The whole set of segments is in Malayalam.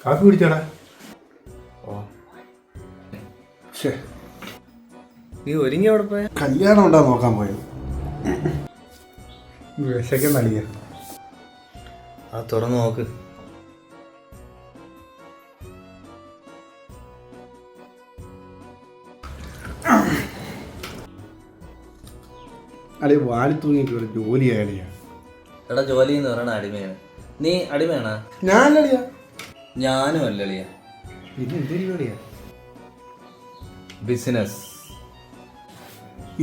കാപ്പി കുടിച്ചാടാ. ഓ നീ ഒരുങ്ങി അവിടെ പോയ കല്യാണം ഉണ്ടാ നോക്കാൻ പോയത്. വിശക്കുന്ന അടിയ. ആ തുറന്നു നോക്ക്. അളിയ വാലി തൂങ്ങിയിട്ട് ഒരു ജോലി അളിയ. എടാ ജോലി എന്ന് പറയണ അടിമയാണ്. നീ അടിമയാണാ? ഞാനളിയ. ഞാനും അല്ലളിയ. ഇത് എന്തൊരു കളിയാ? ബിസിനസ്.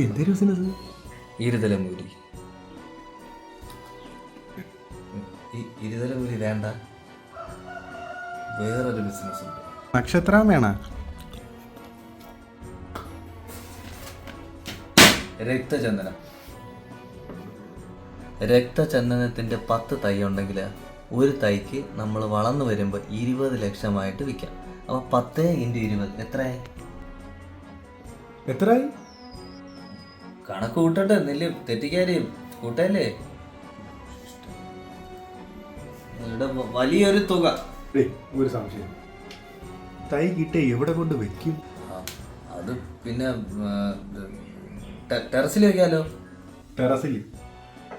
എന്തൊരു ബിസിനസ്? ഇരുതലമൂരി. ഇരുതലമൂരി വേണ്ട, വേറൊരു ബിസിനസ് ഉണ്ട്. നക്ഷത്രാമയാണ? രക്തചന്ദനം. രക്തചന്ദനത്തിന്റെ 10 തൈ ഉണ്ടെങ്കിൽ ഒരു തൈക്ക് നമ്മൾ വളർന്നു വരുമ്പോൾ 20 ലക്ഷമായിട്ട് വിൽക്കാം. അപ്പോൾ 10 × 20 എത്രയായി? എത്രയായി? കണക്ക് കൂട്ടട്ടെ, നെല്ല് തെറ്റിക്കാര് കൂട്ടല്ലേ. ഇവിടെ വലിയൊരു തുക. ഒരു സംശയം, തൈ കിട്ടേ എവിടെ കൊണ്ട് വെക്കും? അത് പിന്നെ ടെറസിൽ വെക്കാലോ. ടെറസിൽ?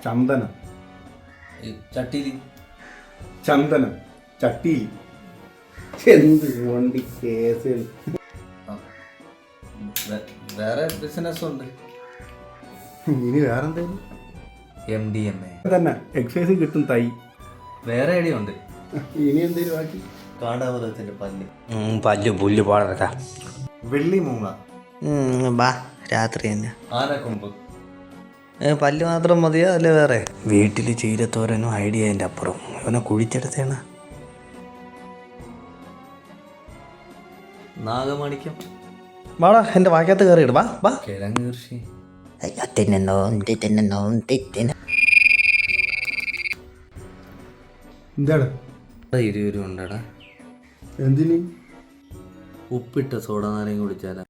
ചന്ദനം? ചട്ടിയിൽ? ചന്ദനം ചട്ടിയിൽ? എന്ത് വണ്ടി കേസ്. വേറെ ബിസിനസ് ഉണ്ട്. ഇനി വേറെന്തേലും? MDMA തന്നെ എക്സൈസ് കിട്ടും തൈ. വേറെ ഐഡിയ ഉണ്ട്. ഇനി എന്തേലും ബാക്കി? കാണ്ടാമൃഗത്തിന്റെ പല്ല്. പല്ല് പുല്ല് പാടട്ടാ. വെള്ളി മൂങ്ങ. ബാ രാത്രി തന്നെ. ആനക്കൊമ്പ്. പല്ല് മാത്രം മതിയോ അല്ലേ വേറെ? വീട്ടിൽ ചീരത്തോരനും ഐഡിയ അതിൻ്റെ അപ്പുറം. ഇവനെ കുഴിച്ചെടുത്തേണ. നാഗമാണിക്യം. വാടാ എൻ്റെ വാക്കകത്ത് കയറിയിട്. വാ വാ. കിഴങ്ങ് കൃഷി. തിന്നോ തിന്നോ തിന്ന. എന്താണ്? 20 രൂപ ഉണ്ടടാ. എന്തിന്? ഉപ്പിട്ട സോഡ നാരങ്ങ കുടിച്ചാലാ.